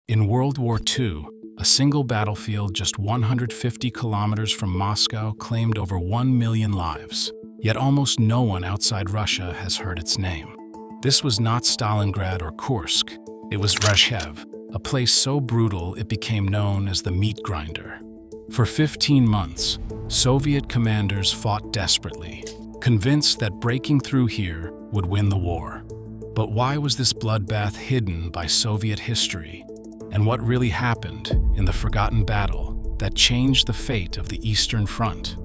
In World War II, a single battlefield just 150 kilometers from Moscow claimed over 1 million lives, yet almost no one outside Russia has heard its name. This was not Stalingrad or Kursk, it was Rzhev, a place so brutal it became known as the Meat Grinder. For 15 months, Soviet commanders fought desperately, convinced that breaking through here would win the war. But why was this bloodbath hidden by Soviet history? And what really happened in the forgotten battle that changed the fate of the Eastern Front?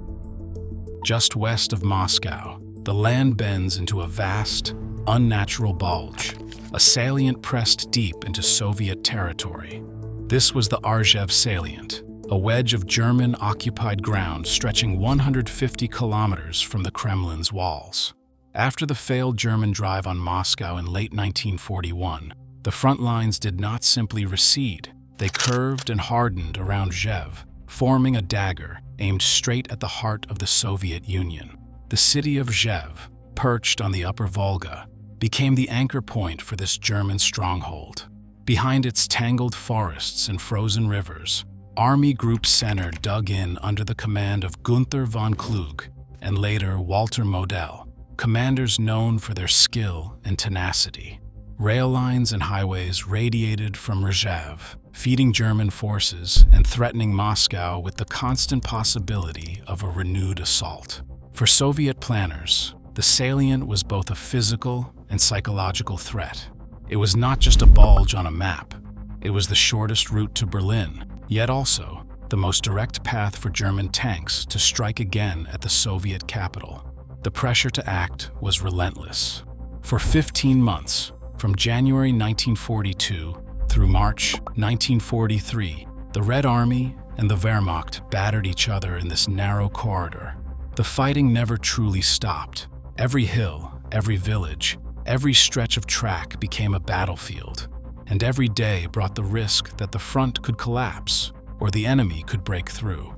Just west of Moscow, the land bends into a vast, unnatural bulge, a salient pressed deep into Soviet territory. This was the Rzhev salient, a wedge of German-occupied ground stretching 150 kilometers from the Kremlin's walls. After the failed German drive on Moscow in late 1941, the front lines did not simply recede, they curved and hardened around Rzhev, forming a dagger aimed straight at the heart of the Soviet Union. The city of Rzhev, perched on the upper Volga, became the anchor point for this German stronghold. Behind its tangled forests and frozen rivers, Army Group Center dug in under the command of Gunther von Klug and later Walter Model, commanders known for their skill and tenacity. Rail lines and highways radiated from Rzhev, feeding German forces and threatening Moscow with the constant possibility of a renewed assault. For Soviet planners, the salient was both a physical and psychological threat. It was not just a bulge on a map. It was the shortest route to Berlin, yet also the most direct path for German tanks to strike again at the Soviet capital. The pressure to act was relentless. For 15 months, from January 1942 through March 1943, the Red Army and the Wehrmacht battered each other in this narrow corridor. The fighting never truly stopped. Every hill, every village, every stretch of track became a battlefield, and every day brought the risk that the front could collapse or the enemy could break through.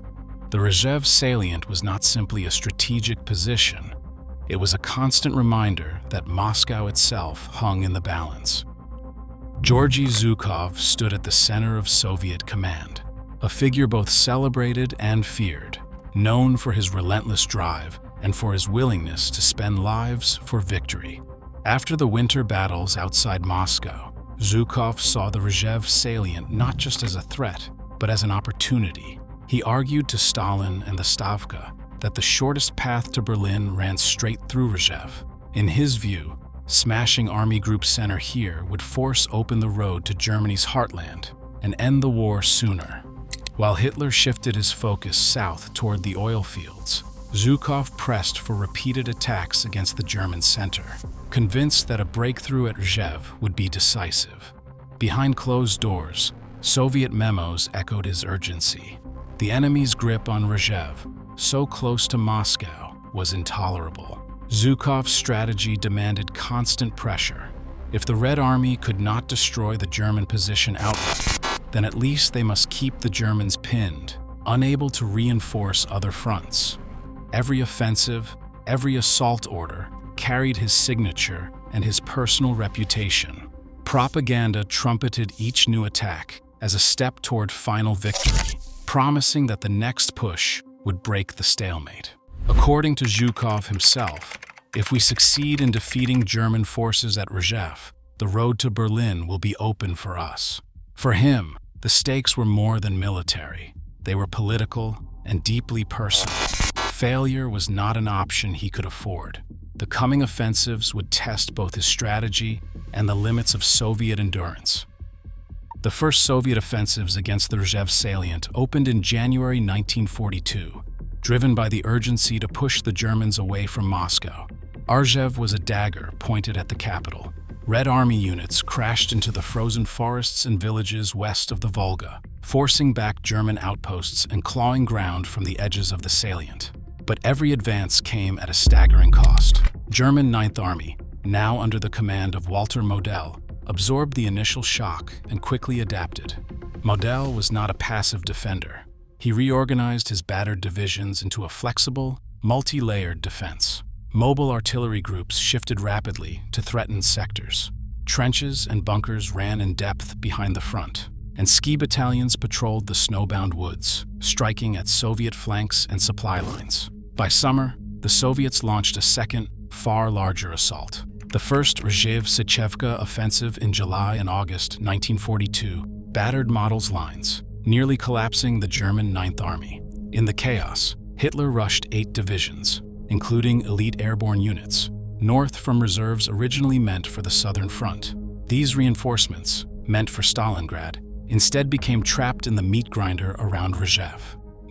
The Rzhev salient was not simply a strategic position. It was a constant reminder that Moscow itself hung in the balance. Georgy Zhukov stood at the center of Soviet command, a figure both celebrated and feared, known for his relentless drive and for his willingness to spend lives for victory. After the winter battles outside Moscow, Zhukov saw the Rzhev salient not just as a threat, but as an opportunity. He argued to Stalin and the Stavka that the shortest path to Berlin ran straight through Rzhev. In his view, smashing Army Group Center here would force open the road to Germany's heartland and end the war sooner. While Hitler shifted his focus south toward the oil fields, Zhukov pressed for repeated attacks against the German center, convinced that a breakthrough at Rzhev would be decisive. Behind closed doors, Soviet memos echoed his urgency. The enemy's grip on Rzhev, so close to Moscow, was intolerable. Zhukov's strategy demanded constant pressure. If the Red Army could not destroy the German position outright, then at least they must keep the Germans pinned, unable to reinforce other fronts. Every offensive, every assault order carried his signature and his personal reputation. Propaganda trumpeted each new attack as a step toward final victory, promising that the next push would break the stalemate. According to Zhukov himself, if we succeed in defeating German forces at Rzhev, the road to Berlin will be open for us. For him, the stakes were more than military. They were political and deeply personal. Failure was not an option he could afford. The coming offensives would test both his strategy and the limits of Soviet endurance. The first Soviet offensives against the Rzhev salient opened in January 1942, driven by the urgency to push the Germans away from Moscow. Rzhev was a dagger pointed at the capital. Red Army units crashed into the frozen forests and villages west of the Volga, forcing back German outposts and clawing ground from the edges of the salient. But every advance came at a staggering cost. German Ninth Army, now under the command of Walter Model, absorbed the initial shock and quickly adapted. Model was not a passive defender. He reorganized his battered divisions into a flexible, multi-layered defense. Mobile artillery groups shifted rapidly to threatened sectors. Trenches and bunkers ran in depth behind the front. and ski battalions patrolled the snowbound woods, striking at Soviet flanks and supply lines. By summer, the Soviets launched a second, far larger assault. The first Rzhev offensive in July and August 1942 battered Model's lines, nearly collapsing the German Ninth Army. In the chaos, Hitler rushed 8 divisions, including elite airborne units, north from reserves originally meant for the Southern Front. These reinforcements, meant for Stalingrad, instead became trapped in the meat grinder around Rzhev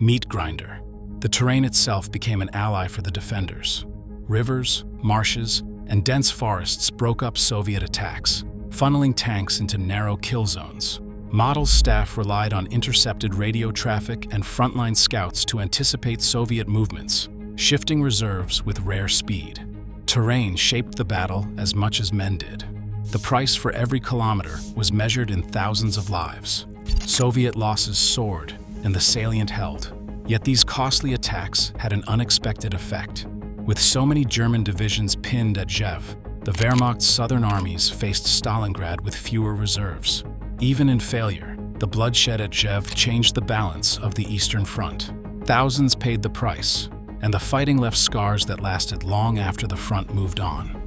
Meat Grinder. The terrain itself became an ally for the defenders. Rivers, marshes, and dense forests broke up Soviet attacks, funneling tanks into narrow kill zones. Model's staff relied on intercepted radio traffic and frontline scouts to anticipate Soviet movements, shifting reserves with rare speed. Terrain shaped the battle as much as men did. The price for every kilometer was measured in thousands of lives. Soviet losses soared, and the salient held. Yet these costly attacks had an unexpected effect. With so many German divisions pinned at Rzhev, the Wehrmacht's southern armies faced Stalingrad with fewer reserves. Even in failure, the bloodshed at Rzhev changed the balance of the Eastern Front. Thousands paid the price, and the fighting left scars that lasted long after the front moved on.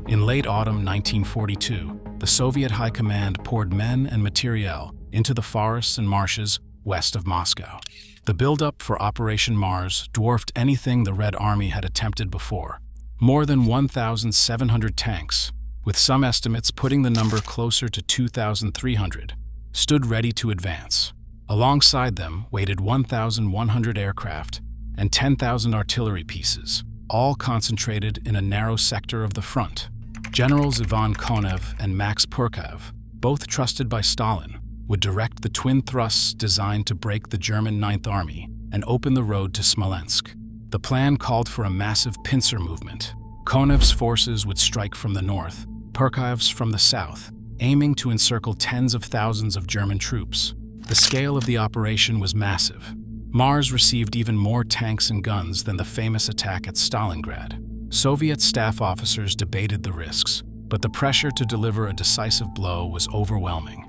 In late autumn 1942, the Soviet High Command poured men and materiel into the forests and marshes west of Moscow. The buildup for Operation Mars dwarfed anything the Red Army had attempted before. More than 1,700 tanks, with some estimates putting the number closer to 2,300, stood ready to advance. Alongside them waited 1,100 aircraft and 10,000 artillery pieces, all concentrated in a narrow sector of the front. Generals Ivan Konev and Max Purkaev, both trusted by Stalin, would direct the twin thrusts designed to break the German Ninth Army and open the road to Smolensk. The plan called for a massive pincer movement. Konev's forces would strike from the north, Purkaev's from the south, aiming to encircle tens of thousands of German troops. The scale of the operation was massive. Mars received even more tanks and guns than the famous attack at Stalingrad. Soviet staff officers debated the risks, but the pressure to deliver a decisive blow was overwhelming.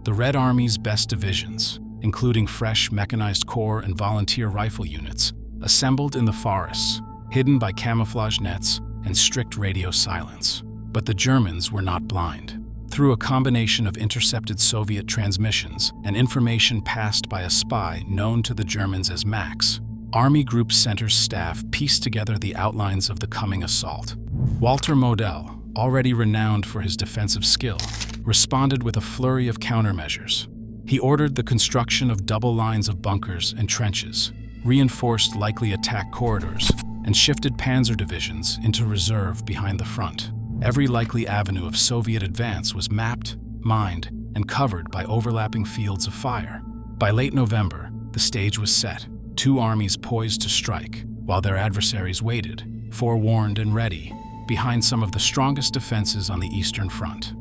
The Red Army's best divisions, including fresh mechanized corps and volunteer rifle units, assembled in the forests, hidden by camouflage nets and strict radio silence. But the Germans were not blind. Through a combination of intercepted Soviet transmissions and information passed by a spy known to the Germans as Max, Army Group Center's staff pieced together the outlines of the coming assault. Walter Model, already renowned for his defensive skill, responded with a flurry of countermeasures. He ordered the construction of double lines of bunkers and trenches, reinforced likely attack corridors, and shifted panzer divisions into reserve behind the front. Every likely avenue of Soviet advance was mapped, mined, and covered by overlapping fields of fire. By late November, the stage was set, 2 armies poised to strike, while their adversaries waited, forewarned and ready, behind some of the strongest defenses on the Eastern Front.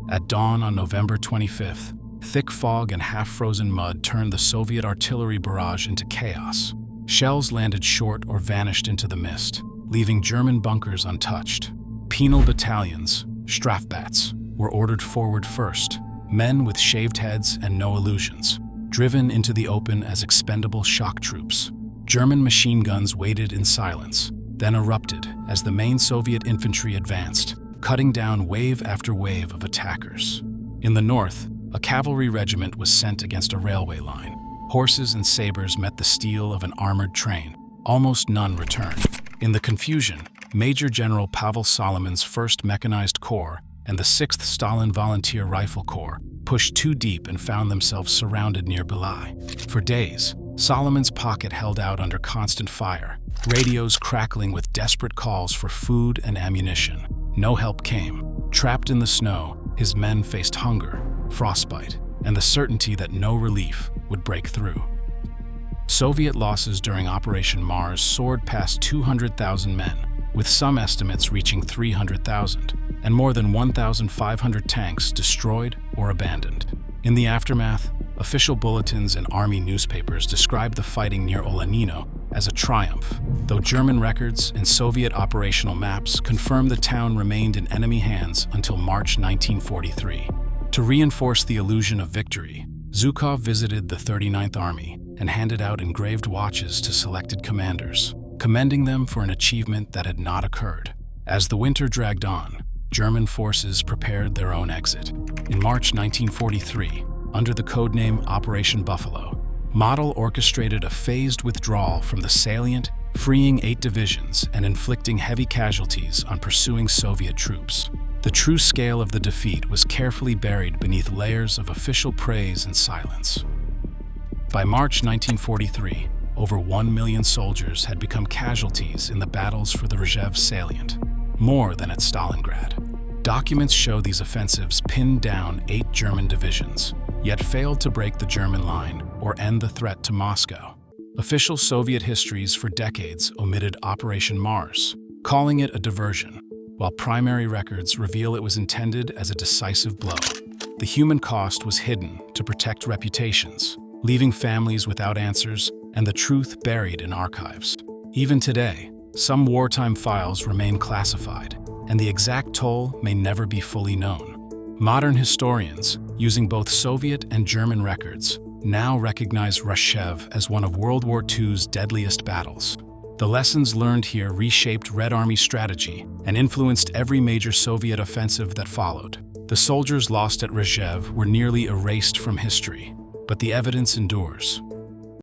At dawn on November 25th, thick fog and half-frozen mud turned the Soviet artillery barrage into chaos. Shells landed short or vanished into the mist, leaving German bunkers untouched. Penal battalions, Strafbats, were ordered forward first, men with shaved heads and no illusions, driven into the open as expendable shock troops. German machine guns waited in silence, then erupted as the main Soviet infantry advanced, cutting down wave after wave of attackers. In the north, a cavalry regiment was sent against a railway line. Horses and sabers met the steel of an armored train. Almost none returned. In the confusion, Major General Pavel Solomon's 1st Mechanized Corps and the 6th Stalin Volunteer Rifle Corps pushed too deep and found themselves surrounded near Belai. For days, Solomon's pocket held out under constant fire, radios crackling with desperate calls for food and ammunition. No help came. Trapped in the snow, his men faced hunger, frostbite, and the certainty that no relief would break through. Soviet losses during Operation Mars soared past 200,000 men, with some estimates reaching 300,000, and more than 1,500 tanks destroyed or abandoned. In the aftermath, official bulletins and army newspapers described the fighting near Olenino as a triumph, though German records and Soviet operational maps confirmed the town remained in enemy hands until March 1943. To reinforce the illusion of victory, Zhukov visited the 39th Army and handed out engraved watches to selected commanders, commending them for an achievement that had not occurred. As the winter dragged on, German forces prepared their own exit. In March 1943, under the codename Operation Buffalo, Model orchestrated a phased withdrawal from the salient, freeing 8 divisions and inflicting heavy casualties on pursuing Soviet troops. The true scale of the defeat was carefully buried beneath layers of official praise and silence. By March 1943, over 1 million soldiers had become casualties in the battles for the Rzhev salient, more than at Stalingrad. Documents show these offensives pinned down 8 German divisions, yet failed to break the German line or end the threat to Moscow. Official Soviet histories for decades omitted Operation Mars, calling it a diversion, while primary records reveal it was intended as a decisive blow. The human cost was hidden to protect reputations, leaving families without answers and the truth buried in archives. Even today, some wartime files remain classified, and the exact toll may never be fully known. Modern historians, using both Soviet and German records, now recognize Rzhev as one of World War II's deadliest battles. The lessons learned here reshaped Red Army strategy and influenced every major Soviet offensive that followed. The soldiers lost at Rzhev were nearly erased from history, but the evidence endures.